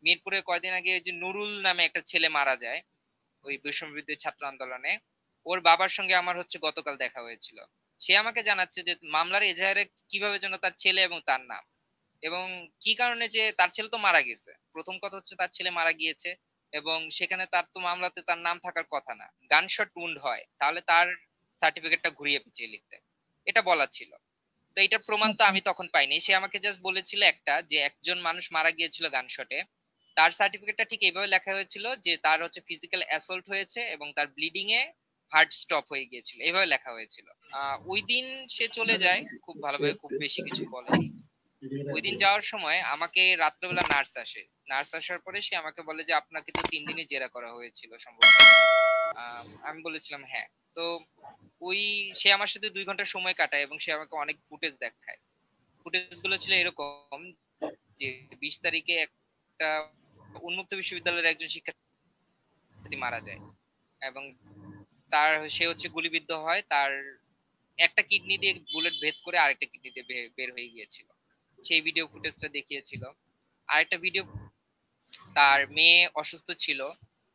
মিরপুরে কয়দিন আগে ওই যে নুরুল নামে একটা ছেলে মারা যায় ওই বৈষম্য বিরোধী ছাত্র আন্দোলনে। ওর বাবার সঙ্গে আমার হচ্ছে গতকাল দেখা হয়েছিল। সে আমাকে জানাচ্ছে যে মামলার এজাহারে কিভাবে যেন তার ছেলে এবং তার নাম, এবং কি কারণে যে তার ছেলে তো মারা গেছে, প্রথম কথা হচ্ছে তার ছেলে মারা গিয়েছে, এবং সেখানে তার তো মামলাতে তার নাম থাকার কথা না, গানশট উন্ড হয়, তাহলে তার সার্টিফিকেটটা ঘুরিয়ে পিছিয়ে লিখতে, এটা বলা ছিল। তো এটার প্রমাণ তো আচ্ছা। আমি তখন পাইনি। সে আমাকে জাস্ট বলেছিল একটা, যে একজন মানুষ মারা গিয়েছিল গানশটে, তার সার্টিফিকেটটা ঠিক এইভাবে লেখা হয়েছিল যে তার হচ্ছে ফিজিক্যাল অ্যাসল্ট হয়েছে এবং তার ব্লিডিং এ হার্ট স্টপ হয়ে গিয়েছিল, এইভাবে লেখা হয়েছিল। ওই দিন সে চলে যায় খুব ভালোভাবে, খুব বেশি কিছু বলেনি। ওই দিন যাওয়ার সময় আমাকে রাত্রেবেলা নার্স আসে। নার্স আসার পরে সে আমাকে বলে যে আপনাকে তো 3 দিনই জেরা করা হয়েছিল সম্ভবত। আমি বলেছিলাম হ্যাঁ। তো ওই সে আমার সাথে 2 ঘন্টা সময় কাটায় এবং সে আমাকে অনেক ফুটেজ দেখায়। ফুটেজ গুলো ছিল এরকম যে 20 তারিখে একটা উন্মুক্ত বিশ্ববিদ্যালয়ের একজন শিক্ষার্থী মারা যায়, এবং সে হচ্ছে গুলিবিদ্ধ হয়, তার একটা কিডনি দিয়ে বুলেট ভেদ করে আরেকটা কিডনি দিয়ে বের হয়ে গিয়েছিল। সেই ভিডিও ফুটেজটা দেখিয়েছিল। আরেকটা ভিডিও, তার মেয়ে অসুস্থ ছিল,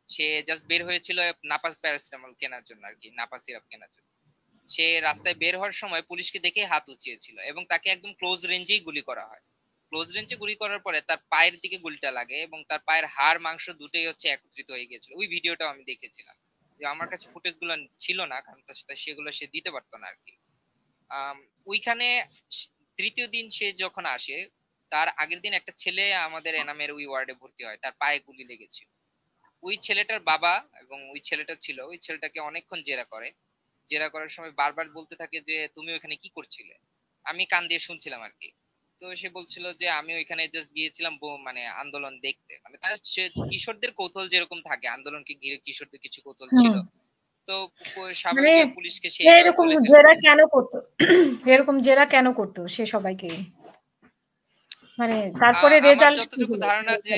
সে জাস্ট বের হয়েছিল নাপা প্যারাসিটামল কেনার জন্য আর কি, নাপা সিরাপ কেনার জন্য। সে রাস্তায় বের হওয়ার সময় পুলিশকে দেখে হাত উঁচিয়েছিল এবং তাকে একদম ক্লোজ রেঞ্জেই গুলি করা হয়। ক্লোজ রেঞ্জে গুলি করার পরে তার পায়ের দিকে গুলিটা লাগে এবং তার পায়ের হাড় মাংস দুটোই হচ্ছে একত্রিত হয়ে গিয়েছিল। ওই ভিডিওটাও আমি দেখেছিলাম, যে আমার কাছে ফুটেজ গুলো ছিল না, কারণ তার সাথে সেগুলো সে দিতে পারতো না আর কি। আম, ওইখানে তৃতীয় দিন সে যখন আসে, তার আগের দিন একটা ছেলে আমাদের এনামের ওই ওয়ার্ডে ভর্তি হয়, তার পায়ে গুলি লেগেছিল। ওই ছেলেটার বাবা এবং ওই ছেলেটা ছিল, ওই ছেলেটাকে অনেকক্ষণ জেরা করে। জেরা করার সময় বারবার বলতে থাকে যে তুমি ওখানে কি করছিলে। আমি কান দিয়ে শুনছিলাম আর কি। তো সে বলছিল যে আমি ওইখানে জাস্ট গিয়েছিলাম মানে আন্দোলন দেখতে, মানে তার কিশোরদের কৌতূহল যেরকম থাকে, আন্দোলনকে ঘিরে কিশোরদের কিছু কৌতূহল ছিল। হুম। তো মানে স্বাভাবিকভাবে পুলিশকে সে সে এইভাবে এরকম বলে জেরা ফেলেছে। কেন করতো? এরকম জেরা কেন করতো সে সবাইকে? মানে তারপরে আমার রেজাল্ট কি যতটুকু হলো? ধারণা যে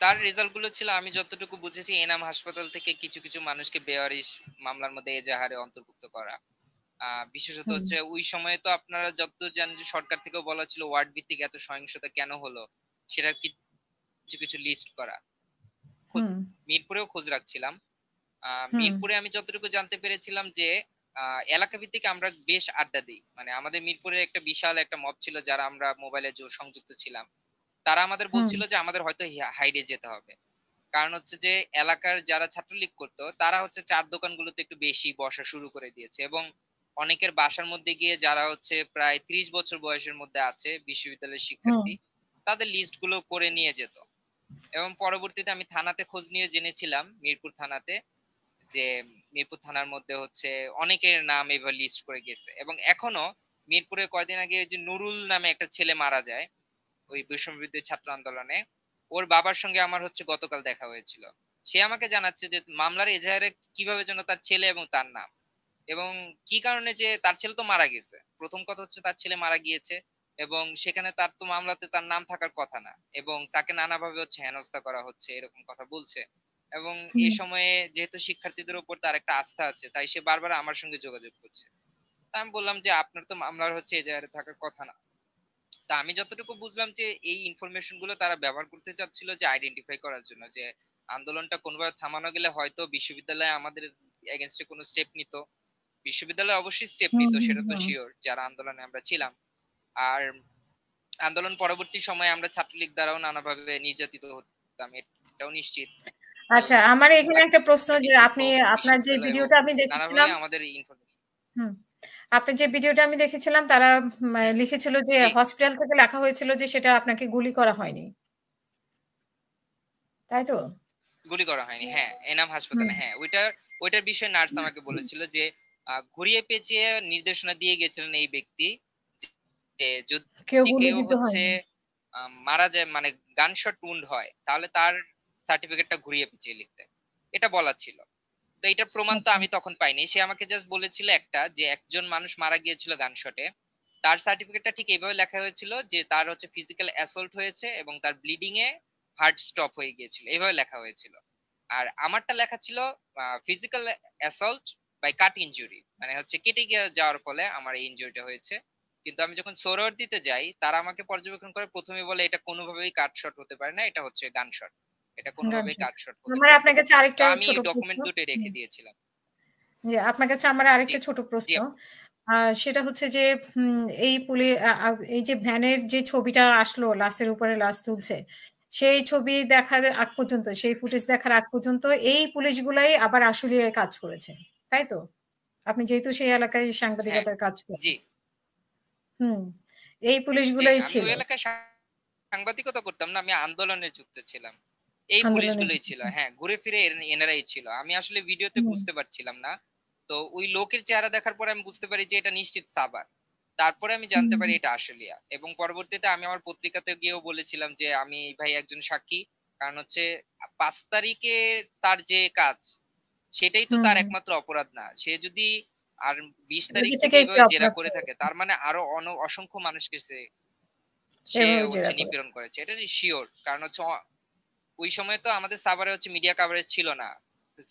তার রেজাল্ট গুলো ছিল, আমি যতটুকু বুঝেছি, এনাম হাসপাতাল থেকে কিছু কিছু মানুষকে বেওয়ারিশ মামলার মধ্যে এজাহারে অন্তর্ভুক্ত করা। বিশেষত হুম, হচ্ছে ওই সময়ে তো আপনারা যতদূর জানেন যে সরকার থেকেও বলা ছিল ওয়ার্ড ভিত্তিক এত সহিংসতা কেন হলো, সেটার কিছু কিছু লিস্ট করা। খোঁজ, হুম, মিরপুরেও খোঁজ রাখছিলাম। হুম, মিরপুরে আমি যতটুকু জানতে পেরেছিলাম যে এলাকা ভিত্তিক আমরা বেশ আড্ডা দিই, মানে আমাদের মিরপুরে একটা বিশাল একটা মব ছিল যারা আমরা মোবাইলে সংযুক্ত ছিলাম। তারা আমাদের হুম, বলছিল যে আমাদের হয়তো হাইডে যেতে হবে, কারণ হচ্ছে যে এলাকার যারা ছাত্রলীগ করতো তারা হচ্ছে চার দোকানগুলোতে একটু বেশি বসা শুরু করে দিয়েছে, এবং অনেকের বাসার মধ্যে গিয়ে যারা হচ্ছে প্রায় 30 বছর বয়সের মধ্যে আছে বিশ্ববিদ্যালয়ের হুম, শিক্ষার্থী, তাদের লিস্ট গুলো করে নিয়ে যেত। এবং পরবর্তীতে আমি থানাতে খোঁজ নিয়ে জেনেছিলাম, মিরপুর থানাতে, যে মিরপুর থানার মধ্যে হচ্ছে অনেকের নাম এভাবে লিস্ট করে গেছে, এবং এখনো মিরপুরে কয়দিন আগে ওই যে নুরুল নামে একটা ছেলে মারা যায় ওই বৈষম্য বিরোধী ছাত্র আন্দোলনে। ওর বাবার সঙ্গে আমার হচ্ছে গতকাল দেখা হয়েছিল। সে আমাকে জানাচ্ছে যে মামলার এজাহারে কিভাবে যেন তার ছেলে এবং তার নাম, এবং কি কারণে যে তার ছেলে তো মারা গেছে, প্রথম কথা হচ্ছে তার ছেলে মারা গিয়েছে, এবং সেখানে তার তো মামলাতে তার নাম থাকার কথা না, এবং তাকে নানাভাবে হচ্ছে হেনস্থা করা হচ্ছে, এরকম কথা বলছে। এবং হুম, এই সময়ে যেহেতু শিক্ষার্থীদের উপর তার একটা আস্থা আছে, তাই সে বারবার আমার সঙ্গে যোগাযোগ করছে। তা আমি বললাম যে আপনার তো মামলার হচ্ছে এজাহারে থাকার কথা না। তা আমি যতটুকু বুঝলাম যে এই ইনফরমেশন গুলো তারা ব্যবহার করতে চাচ্ছিল যে আইডেন্টিফাই করার জন্য, যে আন্দোলনটা কোনোভাবে থামানো গেলে হয়তো বিশ্ববিদ্যালয়ে আমাদের এগেনস্টে কোনো স্টেপ নিত। বিশ্ববিদ্যালয় অবশ্যই স্টেপ হুম, নিত, হুম, সেটা তো হুম। শিওর, যারা আন্দোলনে আমরা ছিলাম। আর আন্দোলন পরবর্তী সময়ে আমরা ছাত্রলীগ দ্বারাও নানাভাবে নির্যাতিত হতাম, এটাও নিশ্চিত। তো আচ্ছা, আমার এখানে একটা প্রশ্ন, যে ভিত্তিক আপনি হোক, আপনার যে বিশ্ববিদ্যালয় হোক, ভিডিওটা আমি নানাভাবে দেখেছিলাম, আমাদের ইনফরমেশন। হুম, আপনার যে ভিডিওটা আমি দেখেছিলাম তারা লিখেছিল যে জি, হসপিটাল থেকে লেখা হয়েছিল যে সেটা আপনাকে গুলি করা হয়নি। তাই তো? গুলি করা হয়নি, হ্যাঁ, এনাম হুম, হাসপাতালে, হ্যাঁ, ওইটার বিষয়ে নার্স আমাকে বলেছিল যে ঘুরিয়ে পেঁচিয়ে নির্দেশনা দিয়ে গেছিলেন এই ব্যক্তি, যে কেউ যদি কেউ গুলিবিদ্ধ হচ্ছে হয়নি। মারা যায়, মানে গানশট উন্ড হয়, তাহলে তার সার্টিফিকেটটা ঘুরিয়ে পেঁচিয়ে লিখতে, এটা বলা ছিল। তো এটার প্রমাণ তো আচ্ছা, আমি তখন পাইনি। সে আমাকে জাস্ট বলেছিল একটা, যে একজন মানুষ মারা গিয়েছিল গানশটে, তার সার্টিফিকেটটা ঠিক এইভাবে লেখা হয়েছিল যে তার হচ্ছে ফিজিক্যাল অ্যাসল্ট হয়েছে এবং তার ব্লিডিং এ হার্ট স্টপ হয়ে গিয়েছিল, এইভাবে লেখা হয়েছিল। আর আমারটা লেখা ছিল physical assault by cut injury, মানে হচ্ছে কেটে গিয়ে যাওয়ার ফলে আমার এই ইনজুরিটা হয়েছে। কিন্তু আমি যখন সোরোর দিতে যাই, তারা আমাকে পর্যবেক্ষণ করে প্রথমে বলে এটা কোনোভাবেই কাট শট হতে পারে না, এটা হচ্ছে গান শট, এটা গান কোনোভাবেই শোনা। কাট শট হতে আমার পারে না। আপনার কাছে তো আরেকটা আমি ছোট এই প্রশ্ন। ডকুমেন্ট দুটোই রেখে হুম। দিয়েছিলাম। জি, আপনার কাছে আমার জি, আরেকটা ছোট জি প্রশ্ন। আপু। আ সেটা হচ্ছে যে এই এই যে ভ্যানের যে ছবিটা আসলো লাশের উপরে লাশ তুলছে, সেই ছবি দেখার আগ পর্যন্ত, সেই ফুটেজ দেখার আগ পর্যন্ত এই পুলিশগুলাই আবার আশুলিয়ায় কাজ করেছে। তাই তো? আপনি যেহেতু সেই এলাকায় হ্যাঁ, সাংবাদিকতার কাজ করেন। জি, হুম। এই জি। পুলিশগুলাই আমি ছিল ওই এলাকায় সাংবাদিকতা করতাম না, আমি আন্দোলনে যুক্ত ছিলাম। এই আন্দোলনে পুলিশগুলোই যুক্ত ছিল। ছিলেন। হ্যাঁ, ঘুরে ফিরে এনারাই ছিল। আমি আসলে ভিডিওতে হুম, বুঝতে পারছিলাম না। তো ওই লোকের চেহারা দেখার পরে আমি বুঝতে পারি যে এটা নিশ্চিত সাবার। তারপরে আমি জানতে হুম, পারি এটা আশুলিয়া। এবং পরবর্তীতে আমি আমার পত্রিকাতে গিয়েও বলেছিলাম যে আমি এই ভাই একজন সাক্ষী। কারণ হচ্ছে ৫ তারিখে তার যে কাজ, সেটাই তো হুম। তার একমাত্র অপরাধ না। সে যদি আর ২০ তারিখ আগে থেকে থেকেই সে এভাবে জেরা অপরাধ করে থাকে, করেছে। তার মানে আরো অসংখ্য মানুষকে সে এভাবে হচ্ছে জেরা করে। নিপীড়ন করেছে। এটা সিওর। কারণ হচ্ছে ওই সময় তো আমাদের সাভারে হচ্ছে মিডিয়া কভারেজ ছিল না।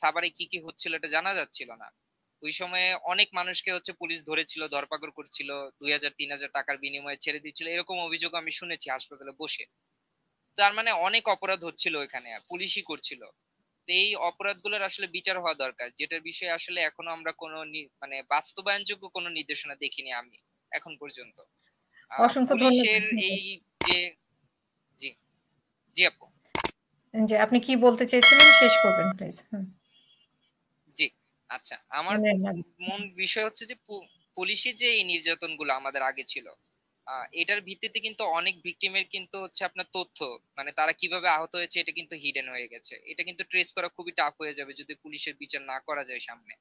সাভারে কি কি হচ্ছিল এটা জানা যাচ্ছিল না। ওই সময়ে অনেক মানুষকে হচ্ছে পুলিশ ধরেছিল, ধরপাকড় করছিল, ২,০০০ ৩,০০০ টাকার বিনিময়ে ছেড়ে দিচ্ছিল, এরকম অভিযোগ আমি শুনেছি হাসপাতালে বসে। তার মানে অনেক অপরাধ হচ্ছিল ওইখানে, আর পুলিশই করছিল। তো এই অপরাধগুলোর আসলে বিচার হওয়া দরকার, যেটার বিষয়ে আসলে এখনো আমরা কোনো মানে বাস্তবায়নযোগ্য কোনো নির্দেশনা দেখিনি আমি এখন পর্যন্ত। অসংখ্য ধন্যবাদ। পুলিশের এই যে, জি, জি আপু। যে আপনি কি বলতে চেয়েছিলেন শেষ করবেন প্লিজ। হুম। জি, আচ্ছা। আমার মানে না মূল বিষয় হচ্ছে যে পুলিশি যে এই নির্যাতনগুলো আমাদের আগে ছিল, এটার ভিত্তিতে কিন্তু অনেক ভিকটিমের কিন্তু হচ্ছে আপনার তথ্য, মানে তারা কিভাবে আহত হয়েছে এটা কিন্তু হিডেন হয়ে গেছে। এটা কিন্তু ট্রেস করা খুবই টাফ হয়ে যাবে যদি পুলিশের বিচার না করা যায় সামনে।